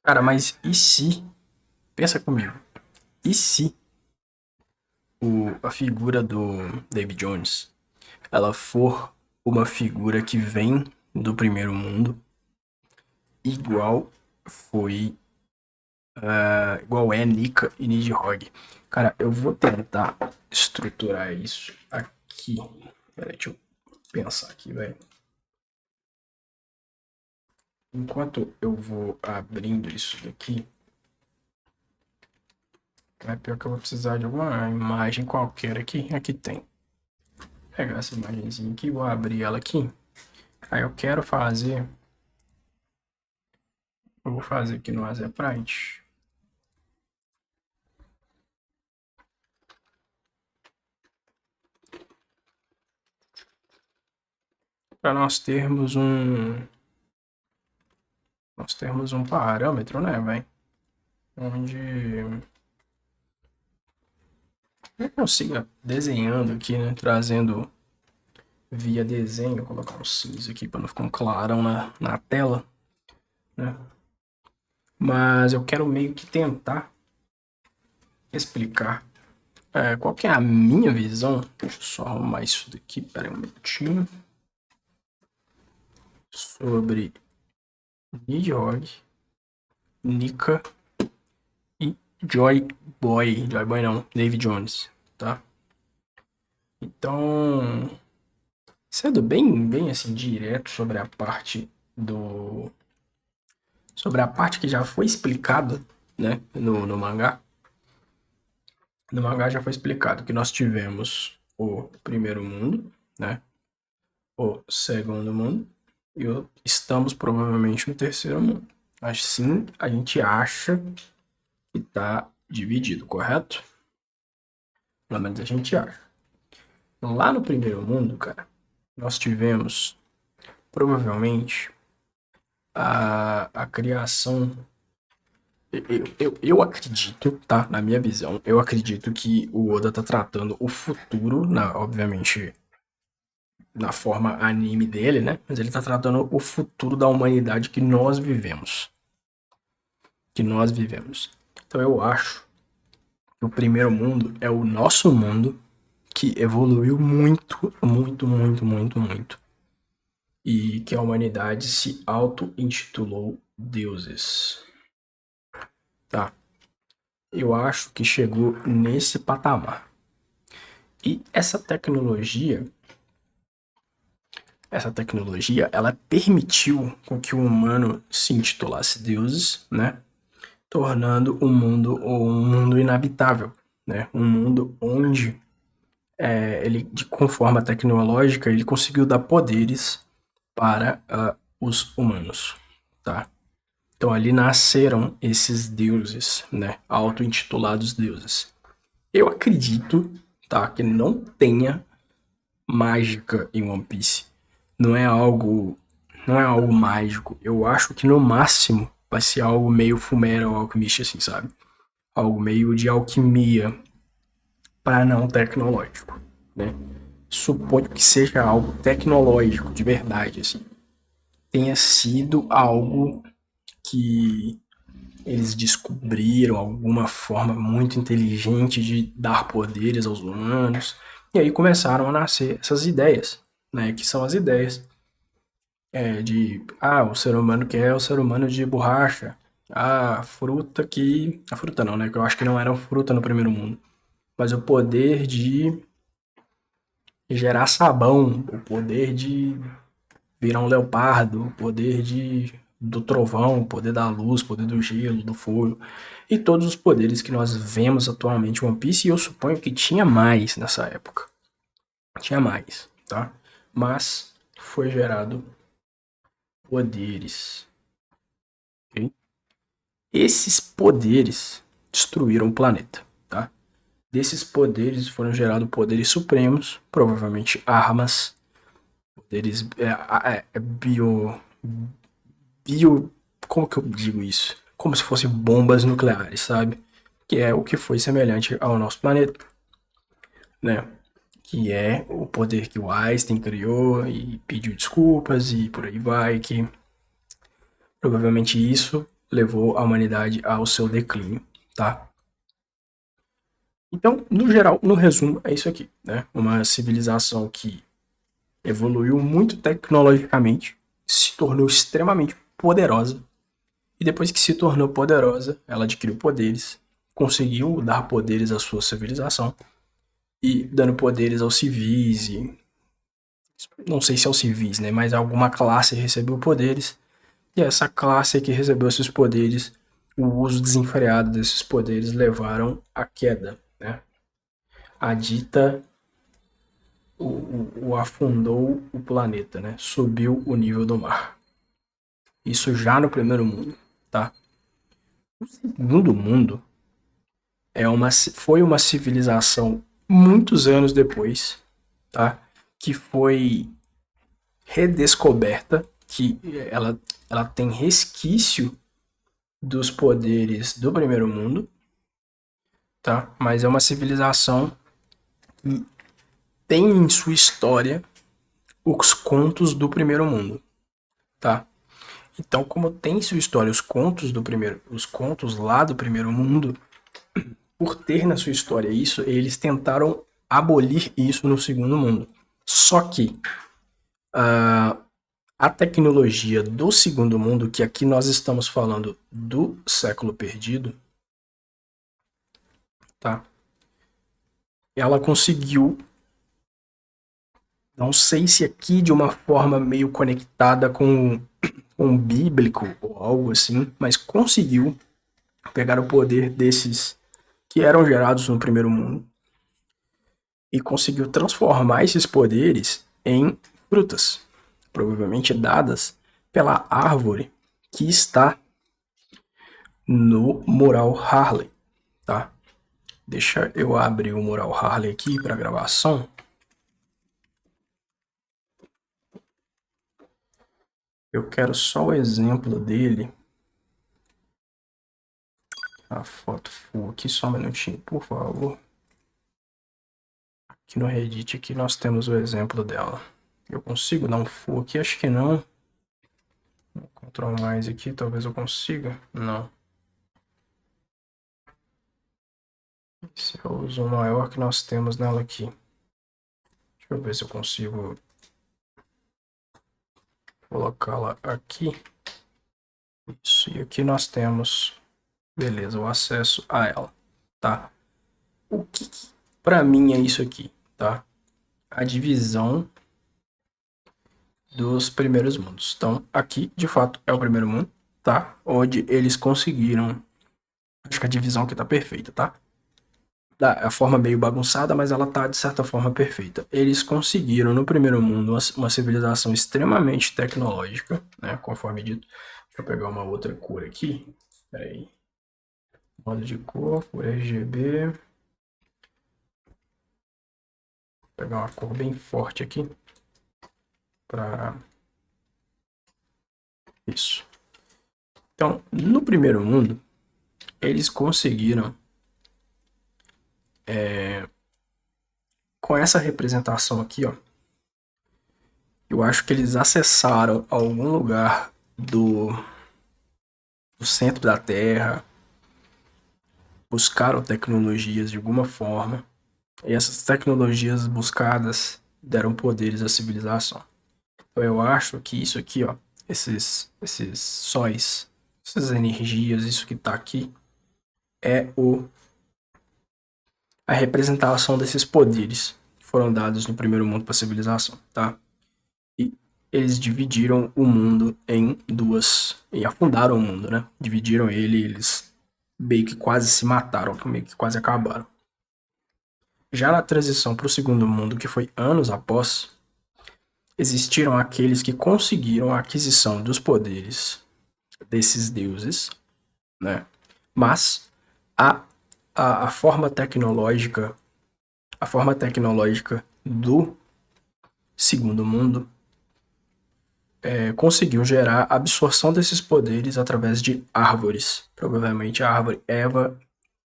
Cara, mas e se? Pensa comigo. E se a figura do David Jones, ela for uma figura que vem do primeiro mundo, igual foi, igual é Nika e Nidhogg. Cara, eu vou tentar estruturar isso aqui. Peraí, deixa eu pensar aqui, velho. Enquanto eu vou abrindo isso daqui, é pior que eu vou precisar de alguma imagem qualquer aqui. Aqui tem. Vou pegar essa imagenzinha aqui, vou abrir ela aqui. Aí eu quero fazer. Eu vou fazer aqui no Azeprite. Para nós termos um. Nós termos um parâmetro, né, velho? Onde eu consiga desenhando aqui, né? Trazendo via desenho, vou colocar um cinza aqui para não ficar um clarão na tela, né? Mas eu quero meio que tentar explicar qual que é a minha visão. Deixa eu só arrumar isso daqui, pera aí um minutinho. Sobre Nidhogg, Nika e Joy Boy não, David Jones, tá? Então, sendo bem assim direto sobre a parte do sobre a parte que já foi explicada, né, no mangá. No mangá já foi explicado que nós tivemos o primeiro mundo, né, o segundo mundo e estamos provavelmente no terceiro mundo. Assim, a gente acha que tá dividido, correto? Pelo menos a gente acha. Lá no primeiro mundo, cara, nós tivemos provavelmente a criação. Eu acredito, tá? Na minha visão, eu acredito que o Oda tá tratando o futuro, obviamente, na forma anime dele, né? Mas ele tá tratando o futuro da humanidade que nós vivemos. Que nós vivemos. Então eu acho que o primeiro mundo é o nosso mundo que evoluiu muito, muito, muito, muito, muito. E que a humanidade se auto-intitulou deuses. Tá? Eu acho que chegou nesse patamar. E essa tecnologia, ela permitiu com que o humano se intitulasse deuses, né? Tornando o mundo um mundo inabitável, né? Um mundo onde ele, com forma tecnológica, ele conseguiu dar poderes para os humanos, tá? Então ali nasceram esses deuses, né? Auto-intitulados deuses. Eu acredito, tá, que não tenha mágica em One Piece. Não é algo, não é algo mágico. Eu acho que no máximo vai ser algo meio Fullmetal Alchemist, assim, sabe? Algo meio de alquimia para não tecnológico, né? Suponho que seja algo tecnológico de verdade, assim. Tenha sido algo que eles descobriram alguma forma muito inteligente de dar poderes aos humanos. E aí começaram a nascer essas ideias, né? Que são as ideias o ser humano quer o ser humano de borracha. A fruta que. A fruta não, né? Que eu acho que não era fruta no primeiro mundo. Mas o poder de gerar sabão, o poder de virar um leopardo, o poder do trovão, o poder da luz, o poder do gelo, do fogo, e todos os poderes que nós vemos atualmente em One Piece, e eu suponho que tinha mais nessa época. Tinha mais, tá? Mas foi gerado poderes. Ok? Esses poderes destruíram o planeta, tá? Desses poderes foram gerados poderes supremos, provavelmente armas, poderes bio. Como que eu digo isso? Como se fossem bombas nucleares, sabe? Que é o que foi semelhante ao nosso planeta, né? Que é o poder que o Einstein criou e pediu desculpas e por aí vai, que provavelmente isso. levou a humanidade ao seu declínio, tá? Então, no geral, no resumo, é isso aqui, né? Uma civilização que evoluiu muito tecnologicamente, se tornou extremamente poderosa, e depois que se tornou poderosa, ela adquiriu poderes, conseguiu dar poderes à sua civilização, e dando poderes aos civis, e não sei se aos civis, né? Mas alguma classe recebeu poderes, e essa classe que recebeu esses poderes, o uso desenfreado desses poderes levaram à queda, né? A dita afundou o planeta, né? Subiu o nível do mar. Isso já no primeiro mundo, tá? O segundo mundo foi uma civilização muitos anos depois, tá? Que foi redescoberta, que ela tem resquício dos poderes do primeiro mundo, tá? Mas é uma civilização que tem em sua história os contos do primeiro mundo, tá? Então, como tem em sua história os contos lá do primeiro mundo, por ter na sua história isso, eles tentaram abolir isso no segundo mundo. Só que a tecnologia do segundo mundo, que aqui nós estamos falando do século perdido, tá? Ela conseguiu, não sei se aqui de uma forma meio conectada com um bíblico ou algo assim, mas conseguiu pegar o poder desses que eram gerados no primeiro mundo e conseguiu transformar esses poderes em frutas, provavelmente dadas pela árvore que está no mural Harley, tá? Deixa eu abrir o mural Harley aqui para gravação. Eu quero só o exemplo dele. A foto full aqui, só um minutinho, por favor. Aqui no Reddit aqui nós temos o exemplo dela. Eu consigo dar um full aqui? Acho que não. Ctrl mais aqui, talvez eu consiga. Não. Esse é o zoom maior que nós temos nela aqui. Deixa eu ver se eu consigo colocá-la aqui. Isso, e aqui nós temos, beleza, o acesso a ela, tá? O que para mim é isso aqui, tá? A divisão dos primeiros mundos. Então, aqui, de fato, é o primeiro mundo, tá? Onde eles conseguiram, acho que a divisão aqui tá perfeita, tá? A forma meio bagunçada, mas ela tá de certa forma perfeita. Eles conseguiram no primeiro mundo uma civilização extremamente tecnológica, né? Conforme dito. Deixa eu pegar uma outra cor aqui. Peraí. Modo de cor, por RGB. Vou pegar uma cor bem forte aqui. Para isso. Então, no primeiro mundo, eles conseguiram com essa representação aqui, ó, eu acho que eles acessaram algum lugar do centro da Terra, buscaram tecnologias de alguma forma, e essas tecnologias buscadas deram poderes à civilização. Então eu acho que isso aqui, ó, esses sóis, essas energias, isso que tá aqui, é a representação desses poderes que foram dados no primeiro mundo para a civilização, tá? E eles dividiram o mundo em duas, e afundaram o mundo, né? Dividiram ele, eles meio que quase se mataram, meio que quase acabaram. Já na transição para o segundo mundo, que foi anos após, existiram aqueles que conseguiram a aquisição dos poderes desses deuses, né? Mas a forma tecnológica do segundo mundo conseguiu gerar a absorção desses poderes através de árvores, provavelmente a árvore Eva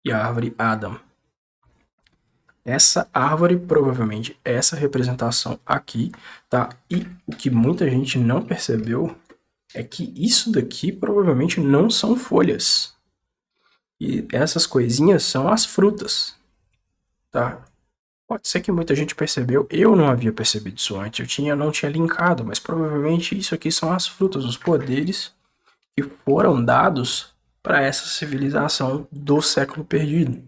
e a árvore Adam. Essa árvore, provavelmente, essa representação aqui, tá? E o que muita gente não percebeu é que isso daqui provavelmente não são folhas. E essas coisinhas são as frutas, tá? Pode ser que muita gente percebeu, eu não havia percebido isso antes, não tinha linkado, mas provavelmente isso aqui são as frutas, os poderes que foram dados para essa civilização do século perdido,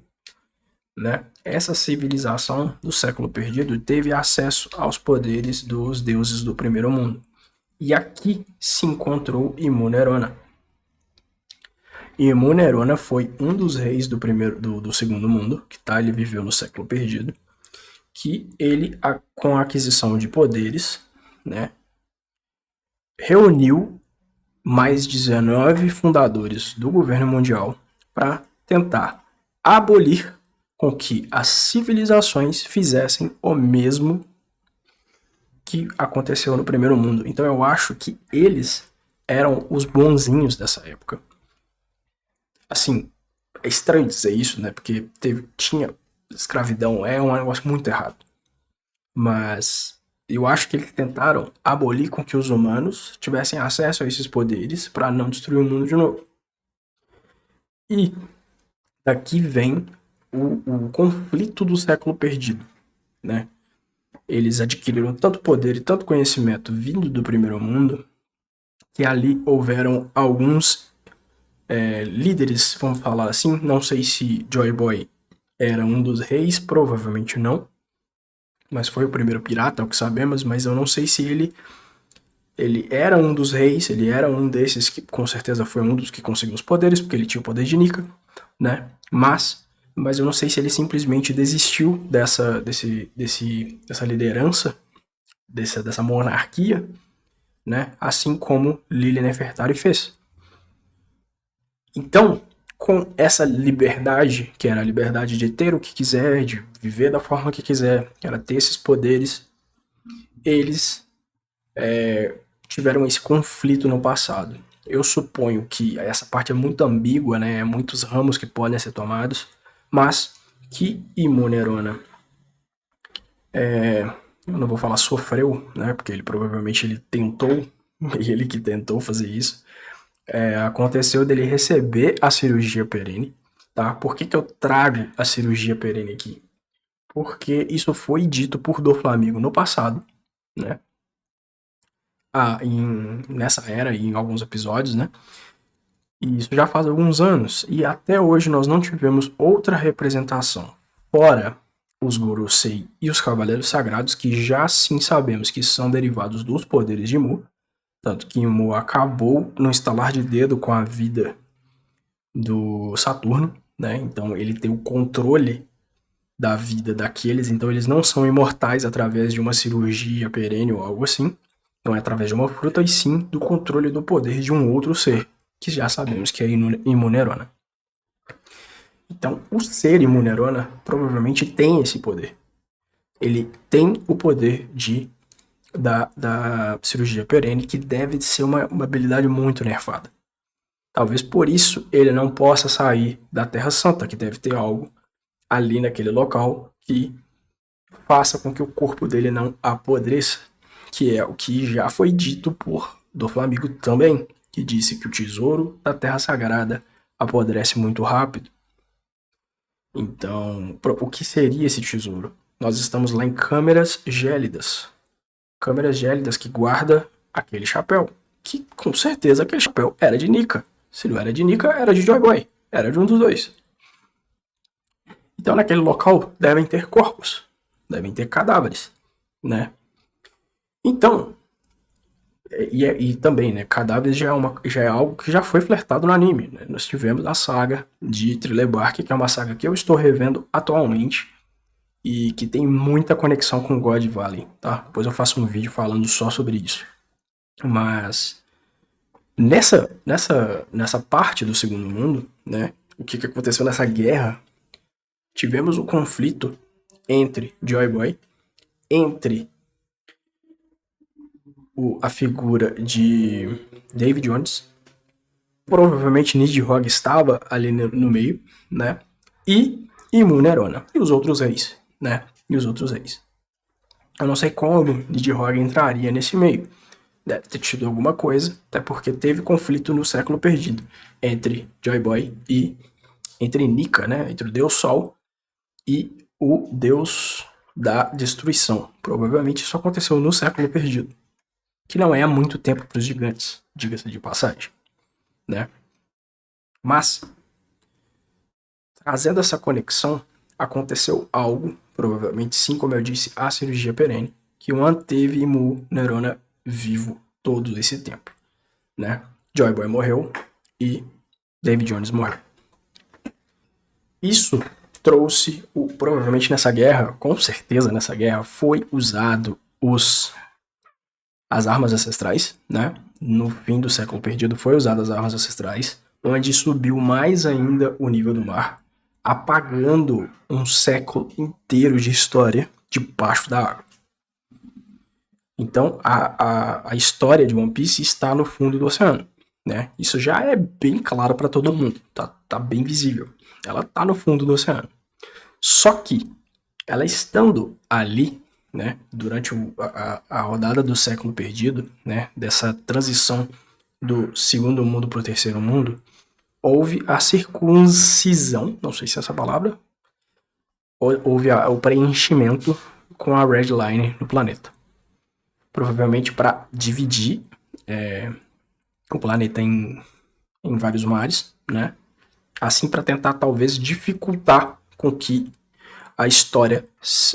né? Essa civilização do século perdido teve acesso aos poderes dos deuses do primeiro mundo. E aqui se encontrou Imunerona. Imunerona foi um dos reis do segundo mundo, que ele viveu no século perdido, que ele, com a aquisição de poderes, né, reuniu mais 19 fundadores do governo mundial para tentar abolir com que as civilizações fizessem o mesmo que aconteceu no primeiro mundo. Então eu acho que eles eram os bonzinhos dessa época. Assim, é estranho dizer isso, né? Porque tinha escravidão, é um negócio muito errado. Mas eu acho que eles tentaram abolir com que os humanos tivessem acesso a esses poderes para não destruir o mundo de novo. E daqui vem o conflito do século perdido, né? Eles adquiriram tanto poder e tanto conhecimento vindo do primeiro mundo que ali houveram alguns líderes, vamos falar assim. Não sei se Joy Boy era um dos reis, provavelmente não, mas foi o primeiro pirata, é o que sabemos, mas eu não sei se ele era um dos reis, ele era um desses que com certeza foi um dos que conseguiu os poderes, porque ele tinha o poder de Nika, né? Mas eu não sei se ele simplesmente desistiu dessa liderança, dessa monarquia, né? Assim como Lili Nefertari fez. Então, com essa liberdade, que era a liberdade de ter o que quiser, de viver da forma que quiser, que era ter esses poderes, eles tiveram esse conflito no passado. Eu suponho que essa parte é muito ambígua, né? Muitos ramos que podem ser tomados, mas que Imunerona, eu não vou falar sofreu, né? Porque ele tentou, ele que tentou fazer isso. Aconteceu dele receber a cirurgia perene, tá? Por que eu trago a cirurgia perene aqui? Porque isso foi dito por Doflamingo no passado, né? Nessa era e em alguns episódios, né? E isso já faz alguns anos. E até hoje nós não tivemos outra representação, fora os Gorosei e os Cavaleiros Sagrados, que já sim sabemos que são derivados dos poderes de Mu. Tanto que Mu acabou no estalar de dedo com a vida do Saturno, né? Então ele tem o controle da vida daqueles, então eles não são imortais através de uma cirurgia perene ou algo assim. Não é através de uma fruta, e sim do controle do poder de um outro ser, que já sabemos que é Imunerona. Então, o ser Imunerona provavelmente tem esse poder. Ele tem o poder da cirurgia perene, que deve ser uma habilidade muito nerfada. Talvez por isso ele não possa sair da Terra Santa, que deve ter algo ali naquele local que faça com que o corpo dele não apodreça, que é o que já foi dito por Doflamingo também, que disse que o tesouro da Terra Sagrada apodrece muito rápido. Então, o que seria esse tesouro? Nós estamos lá em câmeras gélidas. Câmeras gélidas que guarda aquele chapéu. Que com certeza aquele chapéu era de Nika. Se não era de Nika, era de Joy Boy. Era de um dos dois. Então, naquele local devem ter corpos. Devem ter cadáveres, né? Então, e também, né, cadáveres já é algo que já foi flertado no anime, né? Nós tivemos a saga de Thriller Bark, que é uma saga que eu estou revendo atualmente e que tem muita conexão com God Valley, tá? Depois eu faço um vídeo falando só sobre isso. Mas nessa parte do segundo mundo, né, o que aconteceu nessa guerra, tivemos o conflito entre Joy Boy, entre a figura de David Jones, provavelmente Nidhogg estava ali no meio, né? E Imunerona, e os outros reis, né? E os outros reis. Eu não sei como Nidhogg entraria nesse meio, Deve ter tido alguma coisa, até porque teve conflito no século perdido entre Joy Boy e entre Nika, né? Entre o Deus Sol e o Deus da Destruição. Provavelmente isso aconteceu no século perdido, que não é há muito tempo para os gigantes, diga-se de passagem, né? Mas, trazendo essa conexão, aconteceu algo, provavelmente sim, como eu disse, a cirurgia perene, que manteve Mu Neurona vivo todo esse tempo, né? Joy Boy morreu e David Jones morreu. Isso trouxe, provavelmente nessa guerra, com certeza nessa guerra, foi usado as armas ancestrais, né? No fim do século perdido foi usado as armas ancestrais, onde subiu mais ainda o nível do mar, apagando um século inteiro de história debaixo da água. Então, a história de One Piece está no fundo do oceano, né? Isso já é bem claro para todo mundo, tá bem visível. Ela está no fundo do oceano. Só que, ela estando ali, né, durante a rodada do século perdido, né, dessa transição do segundo mundo para o terceiro mundo, houve a circuncisão, não sei se é essa palavra, houve o preenchimento com a Red Line no planeta. Provavelmente para dividir o planeta em vários mares, né? Assim para tentar talvez dificultar com que a história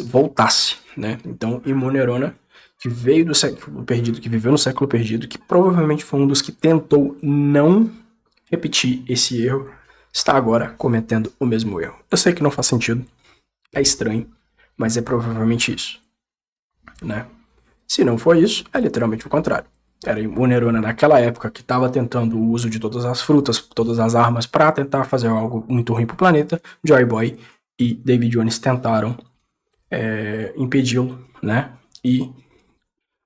voltasse, né? Então, Mu Neurona, que veio do século perdido, que viveu no século perdido, que provavelmente foi um dos que tentou não repetir esse erro, está agora cometendo o mesmo erro. Eu sei que não faz sentido, é estranho, mas é provavelmente isso, né? Se não for isso, é literalmente o contrário. Era Mu Neurona naquela época que estava tentando o uso de todas as frutas, todas as armas para tentar fazer algo muito ruim para o planeta. Joy Boy e David Jones tentaram impedi-lo, né? E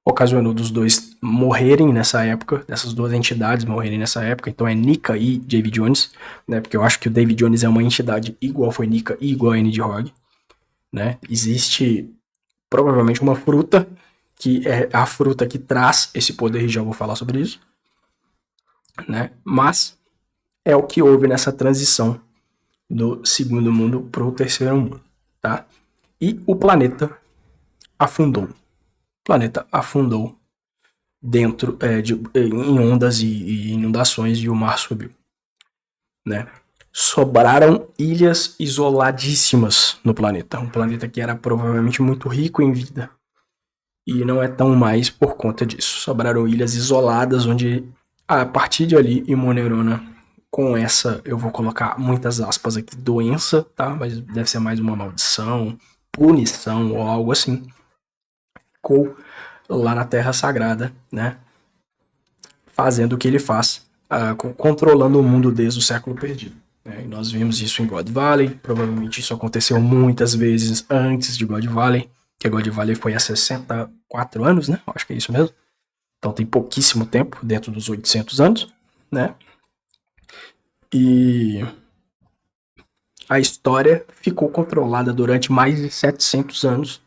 ocasionou dos dois morrerem nessa época, dessas duas entidades morrerem nessa época. Então é Nika e David Jones, né? Porque eu acho que o David Jones é uma entidade igual foi Nika e igual a Nidhogg, né? Existe provavelmente uma fruta que é a fruta que traz esse poder, e já vou falar sobre isso, né? Mas é o que houve nessa transição do segundo mundo para o terceiro mundo, tá? E o planeta afundou. O planeta afundou dentro em ondas e inundações e o mar subiu, né? Sobraram ilhas isoladíssimas no planeta, um planeta que era provavelmente muito rico em vida e não é tão mais por conta disso. Sobraram ilhas isoladas onde a partir de ali Mu Neurona, com essa, eu vou colocar muitas aspas aqui, doença, tá? Mas deve ser mais uma maldição, punição ou algo assim, ficou lá na Terra Sagrada, né? Fazendo o que ele faz, controlando o mundo desde o século perdido. Né? E nós vimos isso em God Valley, provavelmente isso aconteceu muitas vezes antes de God Valley, que God Valley foi há 64 anos, né? Acho que é isso mesmo. Então tem pouquíssimo tempo, dentro dos 800 anos, né? E a história ficou controlada durante mais de 700 anos.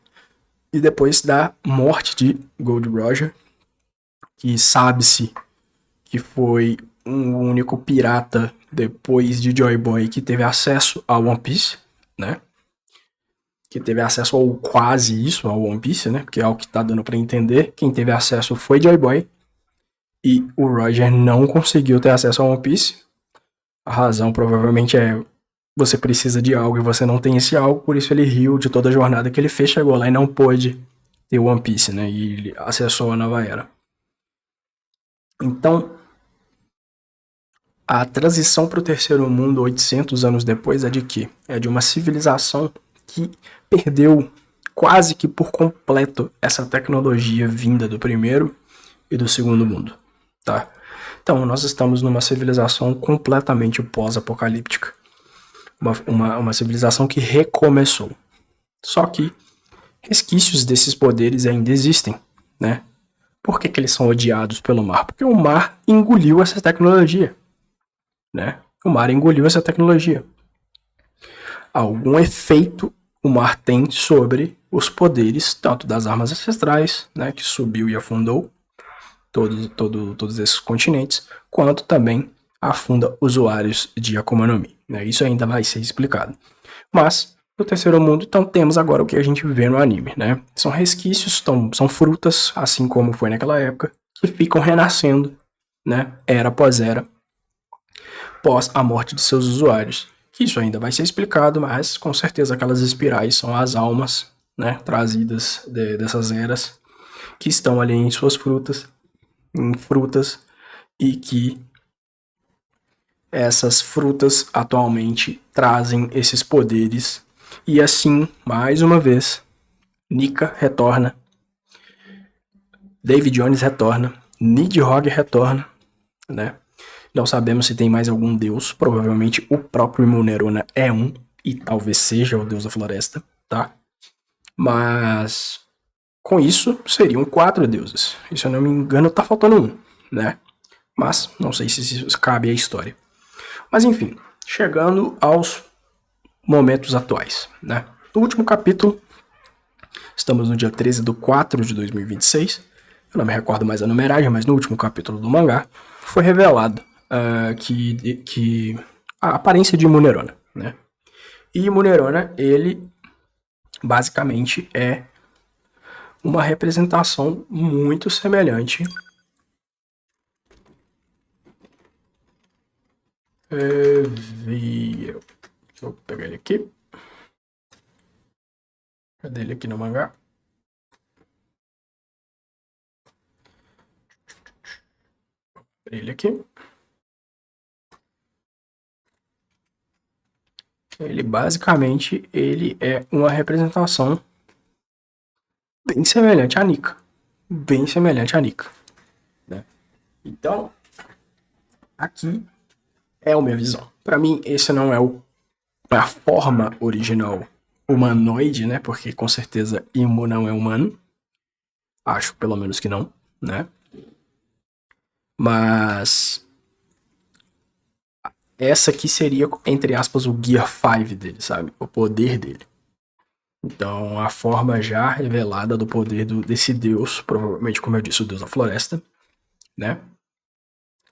E depois da morte de Gold Roger, que sabe-se que foi um único pirata depois de Joy Boy que teve acesso ao One Piece, né? Que teve acesso ao quase isso, ao One Piece, né? Porque é o que tá dando para entender. Quem teve acesso foi Joy Boy e o Roger não conseguiu ter acesso ao One Piece. A razão provavelmente é você precisa de algo e você não tem esse algo, por isso ele riu de toda a jornada que ele fez, chegou lá e não pôde ter o One Piece, né? E ele acessou a nova era. Então, a transição para o terceiro mundo, 800 anos depois, é de quê? É de uma civilização que perdeu quase que por completo essa tecnologia vinda do primeiro e do segundo mundo, tá? Então, nós estamos numa civilização completamente pós-apocalíptica. Uma civilização que recomeçou. Só que resquícios desses poderes ainda existem, né? Por que eles são odiados pelo mar? Porque o mar engoliu essa tecnologia, né? O mar engoliu essa tecnologia. Algum efeito o mar tem sobre os poderes, tanto das armas ancestrais, né, que subiu e afundou, todos esses continentes, quanto também afunda usuários de Akuma no Mi, né? Isso ainda vai ser explicado. Mas, no terceiro mundo, então, temos agora o que a gente vê no anime, né? São resquícios, são frutas, assim como foi naquela época, que ficam renascendo, né? Era após era, pós a morte de seus usuários. Isso ainda vai ser explicado, mas com certeza aquelas espirais são as almas, né? Trazidas dessas eras, que estão ali em suas frutas, e que essas frutas atualmente trazem esses poderes. E assim, mais uma vez, Nika retorna, David Jones retorna, Nidhogg retorna, né? Não sabemos se tem mais algum deus, provavelmente o próprio Munerona é um, e talvez seja o deus da floresta, tá? Mas com isso seriam 4 deuses. E se eu não me engano, tá faltando um, né? Mas não sei se isso cabe à história. Mas enfim, chegando aos momentos atuais, né? No último capítulo, estamos no dia 13/4/2026, eu não me recordo mais a numeragem, mas no último capítulo do mangá, foi revelado que a aparência de Munerona, né? E Munerona, ele basicamente é uma representação muito semelhante deixa eu pegar ele aqui. Cadê ele aqui no mangá? Ele aqui. Ele basicamente ele é uma representação bem semelhante à Nika. Bem semelhante à Nika, né? Então, aqui é a minha visão. Para mim, esse não é a forma original humanoide, né? Porque com certeza Imo não é humano. Acho, pelo menos que não, né? Mas essa aqui seria, entre aspas, o Gear 5 dele, sabe? O poder dele. Então, a forma já revelada do poder desse deus, provavelmente, como eu disse, o deus da floresta, né?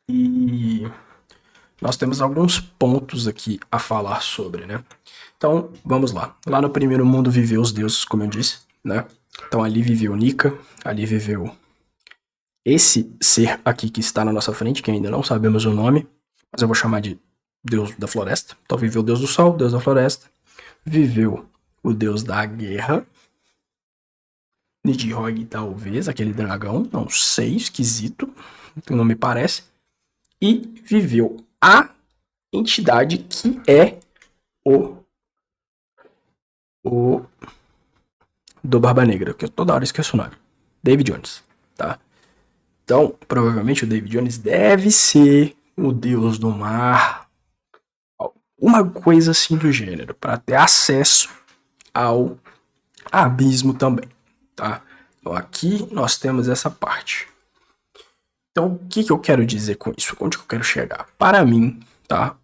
E nós temos alguns pontos aqui a falar sobre, né? Então, vamos lá. Lá no primeiro mundo viveu os deuses, como eu disse, né? Então, ali viveu Nika, ali viveu esse ser aqui que está na nossa frente, que ainda não sabemos o nome, mas eu vou chamar de deus da floresta. Então, viveu o deus do sol, deus da floresta. Viveu o deus da guerra, Nidhogg talvez, aquele dragão, não sei, esquisito, não me parece. E viveu a entidade que é o do Barba Negra, que eu toda hora esqueço o nome. David Jones, tá? Então, provavelmente o David Jones deve ser o deus do mar, uma coisa assim do gênero, para ter acesso ao abismo também, tá? Então aqui nós temos essa parte. Então o que eu quero dizer com isso? Onde que eu quero chegar? Para mim, tá?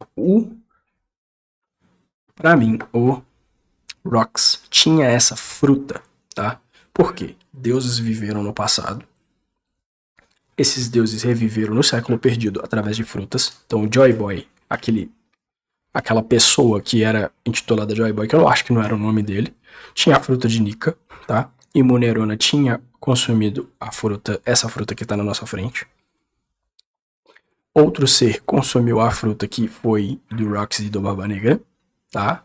Para mim, o Rox tinha essa fruta, tá? Por quê? Deuses viveram no passado. Esses deuses reviveram no século perdido através de frutas. Então o Joy Boy, aquela pessoa que era intitulada Joy Boy, que eu acho que não era o nome dele, tinha a fruta de Nika, tá? E Munerona tinha consumido a fruta, essa fruta que tá na nossa frente. Outro ser consumiu a fruta que foi do Roxy e do Barba Negra, tá?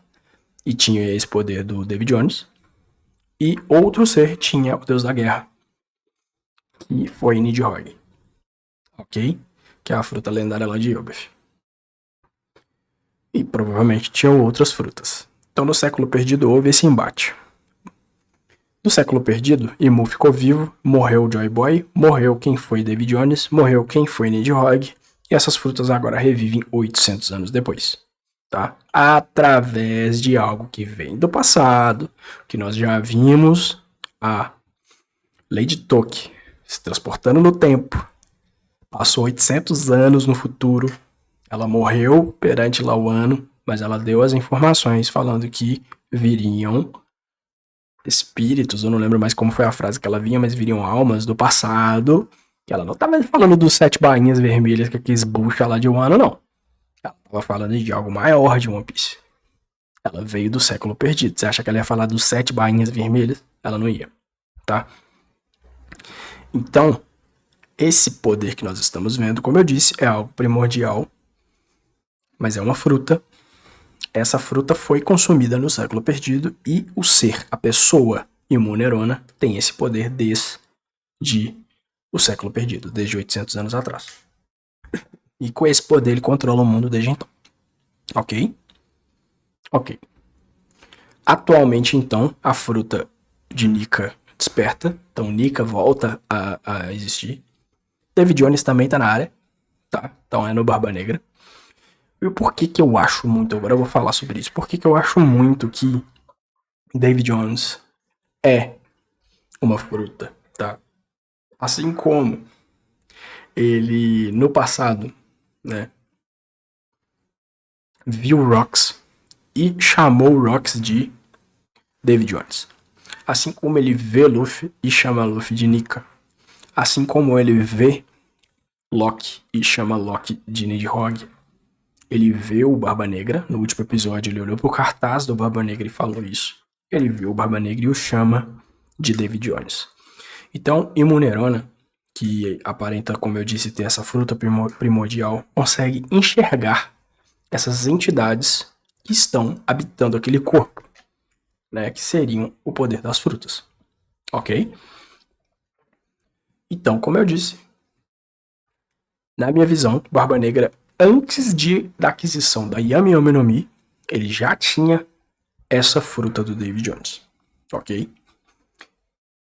E tinha esse poder do David Jones. E outro ser tinha o Deus da Guerra, que foi Nidhogg, ok? Que é a fruta lendária lá de Yobeth. E provavelmente tinham outras frutas. Então no século perdido houve esse embate. No século perdido, Imu ficou vivo, morreu o Joy Boy, morreu quem foi David Jones, morreu quem foi Nidhogg, e essas frutas agora revivem 800 anos depois, tá? Através de algo que vem do passado, que nós já vimos, a Lady Toki se transportando no tempo, passou 800 anos no futuro, ela morreu perante Lauano, mas ela deu as informações falando que viriam espíritos, eu não lembro mais como foi a frase que ela vinha, mas viriam almas do passado Que ela não tava falando dos 7 bainhas vermelhas que aqueles bucha lá de Wano, não. Ela tava falando de algo maior de One Piece. Ela veio do século perdido. Você acha que ela ia falar dos 7 bainhas vermelhas? Ela não ia, tá? Então, esse poder que nós estamos vendo, como eu disse, é algo primordial, mas é uma fruta. Essa fruta foi consumida no século perdido e o ser, a pessoa Imunerona, tem esse poder desde o século perdido, desde 800 anos atrás. E com esse poder ele controla o mundo desde então. Ok? Ok. Atualmente, então, a fruta de Nika desperta. Então, Nika volta a existir. David Jones também tá na área. Tá? Então é no Barba Negra. E por que que eu acho muito... Agora eu vou falar sobre isso. Por que que eu acho muito que David Jones é uma fruta, tá? Assim como ele, no passado, né, viu Rox e chamou Rox de David Jones. Assim como ele vê Luffy e chama Luffy de Nika. Assim como ele vê Loki e chama Loki de Nidhogg. Ele vê o Barba Negra, no último episódio ele olhou pro cartaz do Barba Negra e falou isso. Ele viu o Barba Negra e o chama de David Jones. Então, Imunerona, que aparenta, como eu disse, ter essa fruta primordial, consegue enxergar essas entidades que estão habitando aquele corpo, né, que seriam o poder das frutas. Ok? Então, como eu disse, na minha visão, Barba Negra, antes da aquisição da Yami Yami no Mi, ele já tinha essa fruta do David Jones. Ok?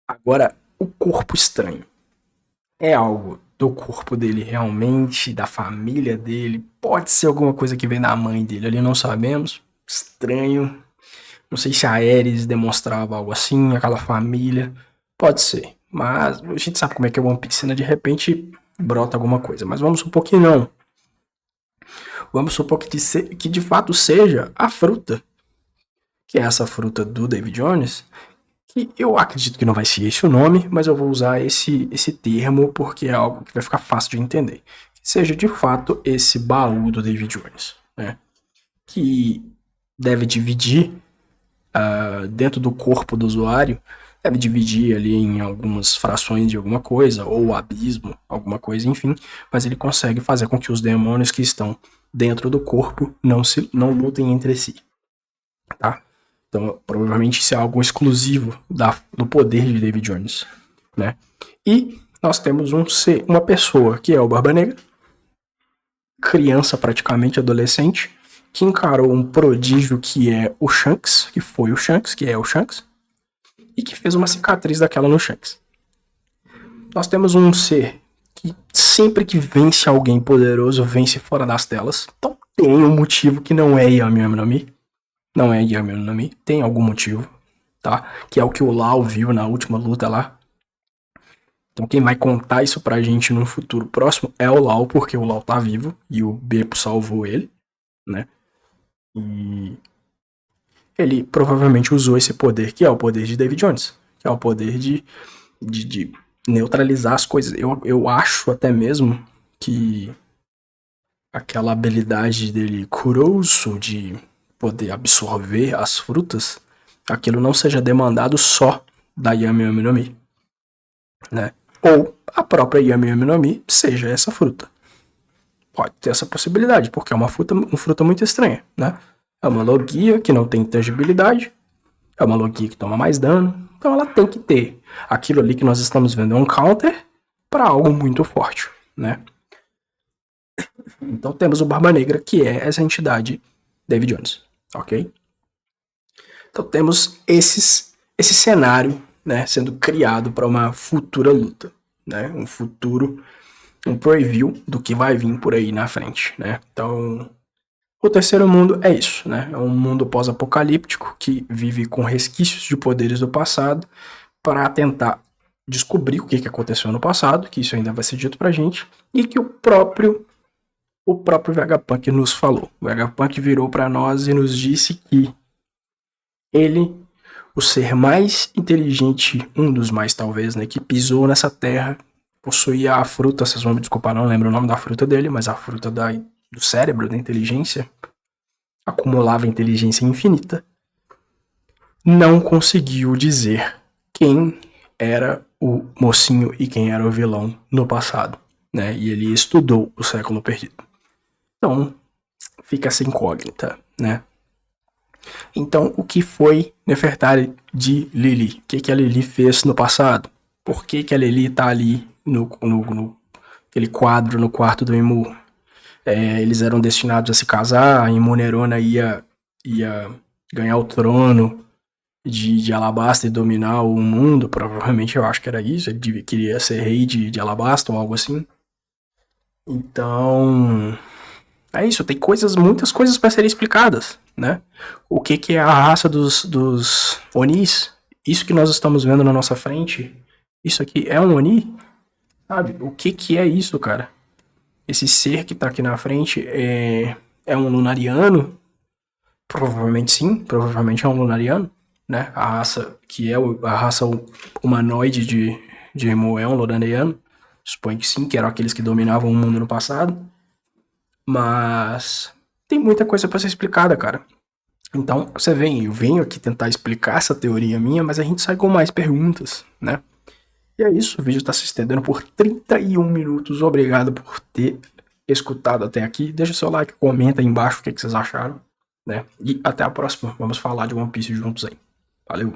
Agora, o corpo estranho. É algo do corpo dele realmente, da família dele? Pode ser alguma coisa que vem da mãe dele, ali não sabemos. Estranho. Não sei se a Ares demonstrava algo assim, aquela família. Pode ser. Mas a gente sabe como é que é One Piece, né? De repente brota alguma coisa. Mas vamos supor que não. Vamos supor que de fato seja a fruta. Que é essa fruta do David Jones. Que eu acredito que não vai ser esse o nome, mas eu vou usar esse termo porque é algo que vai ficar fácil de entender. Que seja de fato esse baú do David Jones, né? Que deve dividir dentro do corpo do usuário, deve dividir ali em algumas frações de alguma coisa, ou abismo, alguma coisa, enfim, mas ele consegue fazer com que os demônios que estão dentro do corpo não lutem entre si, tá? Então, provavelmente isso é algo exclusivo do poder de David Jones, né? E nós temos uma pessoa que é o Barba Negra, criança praticamente, adolescente, que encarou um prodígio que é o Shanks, que foi o Shanks, que é o Shanks, e que fez uma cicatriz daquela no Shanks. Nós temos um ser que sempre que vence alguém poderoso, vence fora das telas. Então tem um motivo que não é Yami Yami no Mi. Não é Yami Yami no Mi, tem algum motivo, tá? Que é o que o Lau viu na última luta lá. Então quem vai contar isso pra gente no futuro próximo é o Lau, porque o Lau tá vivo e o Beppo salvou ele, né? E ele provavelmente usou esse poder, que é o poder de David Jones, que é o poder de neutralizar as coisas. Eu acho até mesmo que aquela habilidade dele, Kurousu, de poder absorver as frutas, aquilo não seja demandado só da Yami Yami no Mi, né? Ou a própria Yami Yami no Mi seja essa fruta. Pode ter essa possibilidade, porque é uma fruta muito estranha, né? É uma logia que não tem tangibilidade, é uma logia que toma mais dano, então ela tem que ter aquilo ali que nós estamos vendo, é um counter para algo muito forte, né? Então temos o Barba Negra, que é essa entidade David Jones, ok? Então temos esse cenário, né, sendo criado para uma futura luta, né? Um preview do que vai vir por aí na frente, né? Então, o terceiro mundo é isso, né? É um mundo pós-apocalíptico que vive com resquícios de poderes do passado para tentar descobrir o que aconteceu no passado, que isso ainda vai ser dito pra gente, e que o próprio Vegapunk nos falou. O Vegapunk virou para nós e nos disse que ele, o ser mais inteligente, um dos mais talvez, né, que pisou nessa terra, possuía a fruta, vocês vão me desculpar, não lembro o nome da fruta dele, mas a fruta do cérebro, da inteligência, acumulava inteligência infinita, não conseguiu dizer quem era o mocinho e quem era o vilão no passado, né? E ele estudou o século perdido. Então, fica essa incógnita, né? Então, o que foi Nefertari de Lili? O que a Lili fez no passado? Por que a Lili tá ali no aquele quadro no quarto do Emu? Eles eram destinados a se casar, a Imunerona ia ganhar o trono de Alabasta e dominar o mundo, provavelmente eu acho que era isso, ele queria ser rei de Alabasta ou algo assim. Então, é isso, tem muitas coisas para serem explicadas, né? O que é a raça dos Onis? Isso que nós estamos vendo na nossa frente, isso aqui é um Oni? Sabe? O que é isso, cara? Esse ser que tá aqui na frente é um Lunariano? Provavelmente sim, provavelmente é um Lunariano, né? A raça que é a raça humanoide de Emu é um Lunariano. Suponho que sim, que eram aqueles que dominavam o mundo no passado. Mas tem muita coisa para ser explicada, cara. Então, você vem, eu venho aqui tentar explicar essa teoria minha, mas a gente sai com mais perguntas, né? E é isso, o vídeo está se estendendo por 31 minutos. Obrigado por ter escutado até aqui. Deixa seu like, comenta aí embaixo o que vocês acharam, né? E até a próxima. Vamos falar de One Piece juntos aí. Valeu!